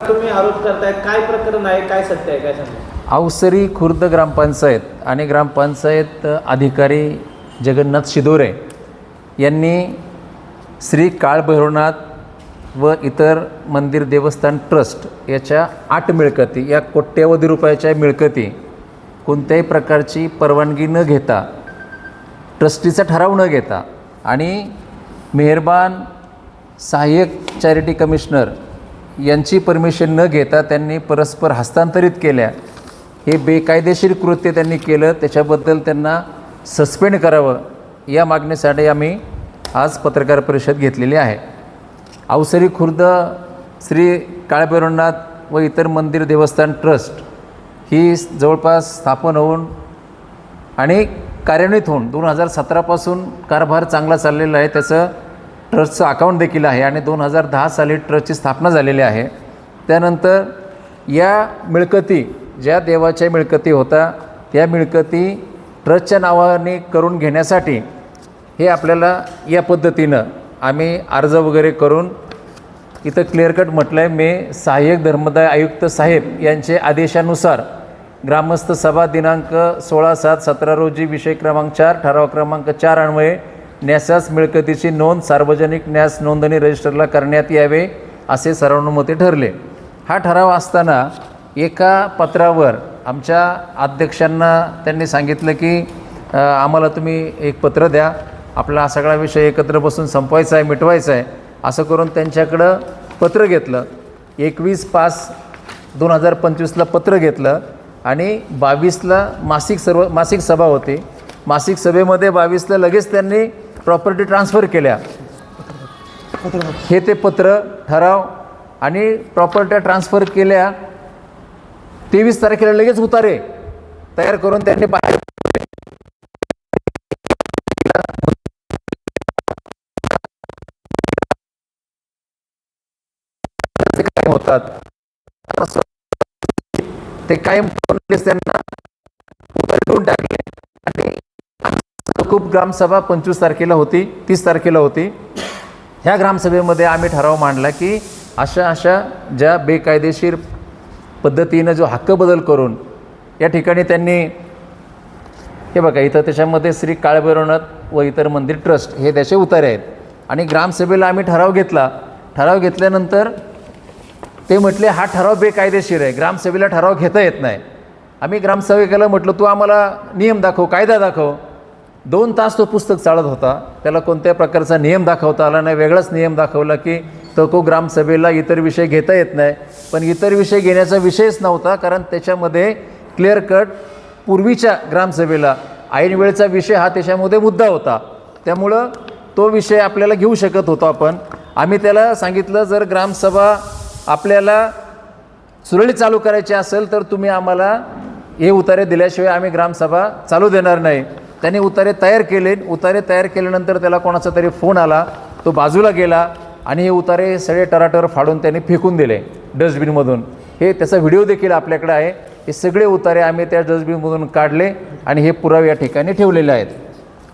तुम्ही आरोप करताय, काय प्रकरण आहे, काय सत्य आहे, काय सांगा? अवसरी खुर्द ग्रामपंचायत आणि ग्रामपंचायत अधिकारी जगन्नाथ शिदोरे यांनी श्री काळभैरवनाथ व इतर मंदिर देवस्थान ट्रस्ट याच्या 8 मिळकती, या कोट्यवधी रुपयाच्या मिळकती कोणत्याही प्रकारची परवानगी न घेता, ट्रस्टीचा ठराव न घेता आणि मेहरबान सहाय्यक चॅरिटी कमिशनर यांची परमिशन न घेता त्यांनी परस्पर हस्तांतरित केल्या. हे बेकायदेशीर कृत्य त्यांनी केलं, त्याच्याबद्दल त्यांना सस्पेंड करावं या मागणीसाठी आम्ही आज पत्रकार परिषद घेतलेली आहे. अवसरी खुर्द श्री काळभैरवनाथ व इतर मंदिर देवस्थान ट्रस्ट ही जवळपास स्थापन होऊन आणि कार्यान्वित होऊन 2017पासून कारभार चांगला चाललेला आहे. त्याचं ट्रस्टचं अकाउंट देखील आहे आणि 2010 साली ट्रस्टची स्थापना झालेली आहे. त्यानंतर या मिळकती, ज्या देवाच्या मिळकती होता त्या मिळकती ट्रस्टच्या नावाने करून घेण्यासाठी हे आपल्याला या पद्धतीनं आम्ही अर्ज वगैरे करून इथं क्लिअर कट म्हटलं आहे. मी सहाय्यक धर्मदाय आयुक्त साहेब यांचे आदेशानुसार ग्रामस्थ सभा दिनांक 16/7/17 रोजी विषय क्रमांक 4 ठराव क्रमांक 4 अन्वये न्यासास मिळकतीची नोंद सार्वजनिक न्यास नोंदणी रजिस्टरला करण्यात यावे असे सर्वानुमते ठरले. हा ठराव असताना एका पत्रावर आमच्या अध्यक्षांना त्यांनी सांगितलं की आम्हाला तुम्ही एक पत्र द्या, आपला हा सगळा विषय एकत्र बसून संपवायचा आहे, मिटवायचा आहे, असं करून त्यांच्याकडं पत्र घेतलं. 21/5/2025ला पत्र घेतलं आणि 22ला मासिक सभा होती. मासिक सभेमध्ये 22ला लगेच त्यांनी प्रॉपर्टी ट्रान्सफर केल्या. हे ते पत्र, ठराव आणि प्रॉपर्ट्या ट्रान्सफर केल्या. 23 तारखेला लगेच उतारे तयार करून त्यांनी बाहेर होतात ते कायम त्यांना उतरून टाकले. आणि खूप ग्रामसभा 25 तारखेला होती, 30 तारखेला होती. ह्या ग्रामसभेमध्ये आम्ही ठराव मांडला की अशा ज्या बेकायदेशीर पद्धतीनं जो हक्क बदल करून या ठिकाणी त्यांनी, हे बघा इथं त्याच्यामध्ये श्री काळभैरवनाथ व इतर मंदिर ट्रस्ट हे त्याचे उतारे आहेत. आणि ग्रामसभेला आम्ही ठराव घेतला. ठराव घेतल्यानंतर ते म्हटले हा ठराव बेकायदेशीर आहे, ग्रामसभेला ठराव घेता येत नाही. आम्ही ग्रामसेवकाला म्हटलं तू आम्हाला नियम दाखव, कायदा दाखव. 2 तास तो पुस्तक चालत होता, त्याला कोणत्या प्रकारचा नियम दाखवता आला नाही. वेगळाच नियम दाखवला की तो ग्रामसभेला इतर विषय घेता येत नाही. पण इतर विषय घेण्याचा विषयच नव्हता, कारण त्याच्यामध्ये क्लिअर कट पूर्वीच्या ग्रामसभेला ऐनवेळचा विषय हा त्याच्यामध्ये मुद्दा होता. त्यामुळं तो विषय आपल्याला घेऊ शकत होतो आपण. आम्ही त्याला सांगितलं जर ग्रामसभा आपल्याला सुरळीत चालू करायची असेल तर तुम्ही आम्हाला हे उतारे दिल्याशिवाय आम्ही ग्रामसभा चालू देणार नाही. त्यांनी उतारे तयार केले. उतारे तयार केल्यानंतर त्याला कोणाचा तरी फोन आला, तो बाजूला गेला आणि हे उतारे सगळे टराटर फाडून त्यांनी फेकून दिले डस्टबिनमधून. हे त्याचा व्हिडिओ देखील आपल्याकडे आहे. हे सगळे उतारे आम्ही त्या डस्टबिनमधून काढले आणि हे पुरावे या ठिकाणी ठेवलेले आहेत.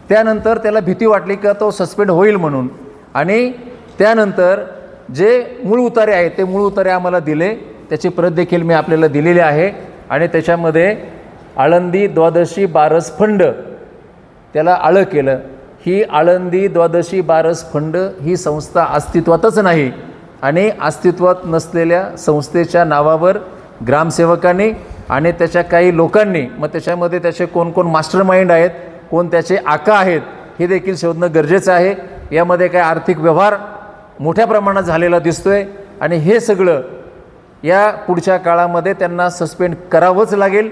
त्यानंतर त्याला भीती वाटली का तो सस्पेंड होईल म्हणून, आणि त्यानंतर जे मूळ उतारे आहेत ते मूळ उतारे आम्हाला दिले. त्याची प्रत देखील मी आपल्याला दिलेली आहे. आणि त्याच्यामध्ये आळंदी द्वादशी बारस फंड त्याला आळं केलं. ही आळंदी द्वादशी बारस फंड ही संस्था अस्तित्वातच नाही आणि अस्तित्वात नसलेल्या संस्थेच्या नावावर ग्रामसेवकांनी आणि त्याच्या काही लोकांनी, मग त्याच्यामध्ये त्याचे कोण मास्टर माइंड आहेत, कोण त्याचे आका आहेत, हे देखील शोधणं गरजेचं आहे. यामध्ये काय आर्थिक व्यवहार मोठ्या प्रमाणात झालेला दिसतोय आणि हे सगळं या पुढच्या काळामध्ये त्यांना सस्पेंड करावंच लागेल.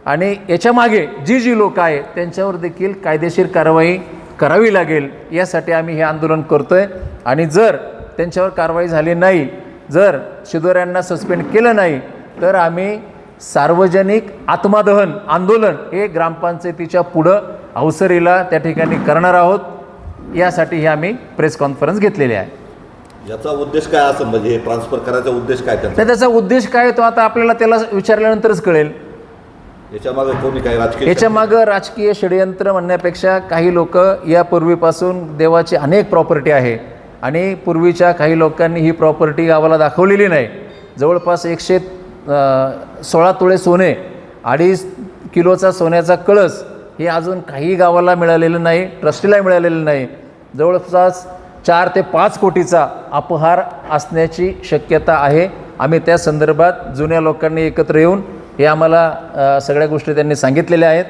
आणि याच्या मागे जी लोक आहेत त्यांच्यावर देखील कायदेशीर कारवाई करावी लागेल. यासाठी आम्ही हे आंदोलन करतो आहे. आणि जर त्यांच्यावर कारवाई झाली नाही, जर शिदोऱ्यांना सस्पेंड केलं नाही, तर आम्ही सार्वजनिक आत्मदहन आंदोलन हे ग्रामपंचायतीच्या पुढं अवसरीला त्या ठिकाणी करणार आहोत. यासाठी हे आम्ही प्रेस कॉन्फरन्स घेतलेली आहे. याचा उद्देश काय असं, म्हणजे ट्रान्सफर करायचा उद्देश काय त्यांचा? त्याचा उद्देश काय तो आता आपल्याला त्याला विचारल्यानंतरच कळेल. याच्यामागे कोणी काय राजकीय, याच्यामागं राजकीय षडयंत्र म्हणण्यापेक्षा काही लोक यापूर्वीपासून देवाची अनेक प्रॉपर्टी आहे आणि पूर्वीच्या काही लोकांनी ही प्रॉपर्टी गावाला दाखवलेली नाही. जवळपास 116 तोळे सोने, 2.5 किलोचा सोन्याचा कळस हे अजून काही गावाला मिळालेलं नाही, ट्रस्टीला मिळालेलं नाही. जवळपास 4 ते 5 कोटीचा अपहार असण्याची शक्यता आहे. आम्ही त्या संदर्भात जुन्या लोकांनी एकत्र येऊन हे आम्हाला सगळ्या गोष्टी त्यांनी सांगितलेल्या आहेत.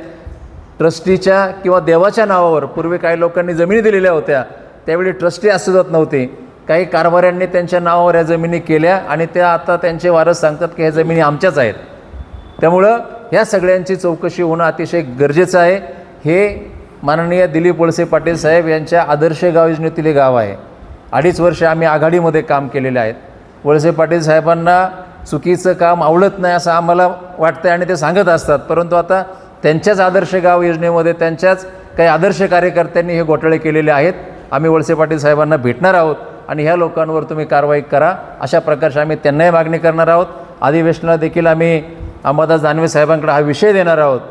ट्रस्टीच्या किंवा देवाच्या नावावर पूर्वी काही लोकांनी जमिनी दिलेल्या होत्या, त्यावेळी ट्रस्टी अस्तित्वात नव्हते. काही कारभाऱ्यांनी त्यांच्या नावावर या जमिनी केल्या आणि त्या आता त्यांचे वारस सांगतात की ह्या जमिनी आमच्याच आहेत. त्यामुळं ह्या सगळ्यांची चौकशी होणं अतिशय गरजेचं आहे. हे माननीय दिलीप वळसे पाटील साहेब यांच्या आदर्श गाव योजनेतील हे गाव आहे. 2.5 वर्ष आम्ही आघाडीमध्ये काम केलेले आहेत. वळसे पाटील साहेबांना चुकीचं काम आवडत नाही असं आम्हाला वाटतं आणि ते सांगत असतात, परंतु आता त्यांच्याच आदर्श गाव योजनेमध्ये त्यांच्याच काही आदर्श कार्यकर्त्यांनी हे घोटाळे केलेले आहेत. आम्ही वळसे पाटील साहेबांना भेटणार आहोत आणि ह्या लोकांवर तुम्ही कारवाई करा अशा प्रकारची आम्ही त्यांनाही मागणी करणार आहोत. अधिवेशनाला देखील आम्ही अंबादास दानवे साहेबांकडे हा विषय देणार आहोत.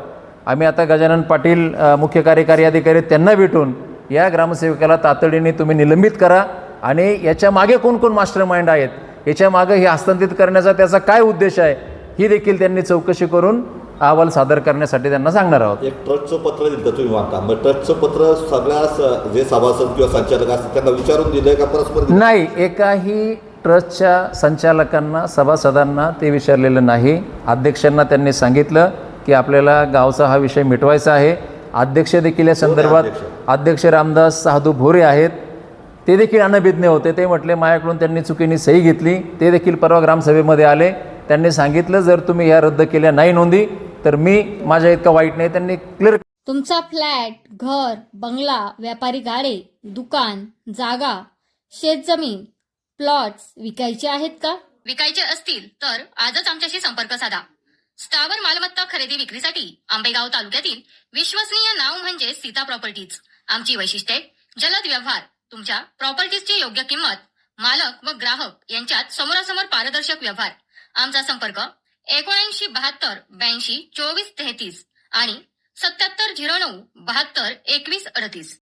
आम्ही आता गजानन पाटील मुख्य कार्यकारी अधिकारी त्यांना भेटून या ग्रामसेवकाला तातडीने तुम्ही निलंबित करा आणि याच्या मागे कोण कोण मास्टर माइंड आहेत, याच्या मागे हे हस्तांतरित करण्याचा त्याचा काय उद्देश आहे ही देखील त्यांनी चौकशी करून अहवाल सादर करण्यासाठी त्यांना सांगणार आहोत. एक ट्रस्टचं पत्र दिलं तुम्ही मानता, मग ट्रस्टचं पत्र सगळ्या जे सभासद किंवा संचालक असतात त्यांना विचारून दिलंय का परस्पर दिलंय? नाही, एकाही ट्रस्टच्या संचालकांना सभासदांना ते विचारलेलं नाही. अध्यक्षांना त्यांनी सांगितलं की आपल्याला गावचा हा विषय मिटवायचा आहे. अध्यक्ष देखील या संदर्भात अध्यक्ष रामदास साधू भोरे आहेत, ते देखील अनभिज्ञ होते. ते म्हटले माझ्याकडून त्यांनी चुकीने सही घेतली. ते देखील परवा ग्रामसभेमध्ये आले. त्यांनी सांगितलं जर तुम्ही ह्या रद्द केल्या नाही नोंदी तर मी माझ्या इतका वाईट नाही. त्यांनी क्लिअर तुमचा फ्लॅट, घर, बंगला, व्यापारी गाडे, दुकान, जागा, शेतजमीन, प्लॉट्स विकायचे आहेत का? विकायचे असतील तर आजच आमच्याशी संपर्क साधा. स्थावर मालमत्ता खरेदी विक्रीसाठी आंबेगाव तालुक्यातील विश्वसनीय नाव म्हणजे सीता प्रॉपर्टीज. आमची वैशिष्ट्ये: जलद व्यवहार, तुमच्या प्रॉपर्टीजची योग्य किंमत, मालक व ग्राहक यांच्यात समोरासमोर पारदर्शक व्यवहार. आमचा संपर्क 79 72 82 24 33 आणि 77 09 72 21 38.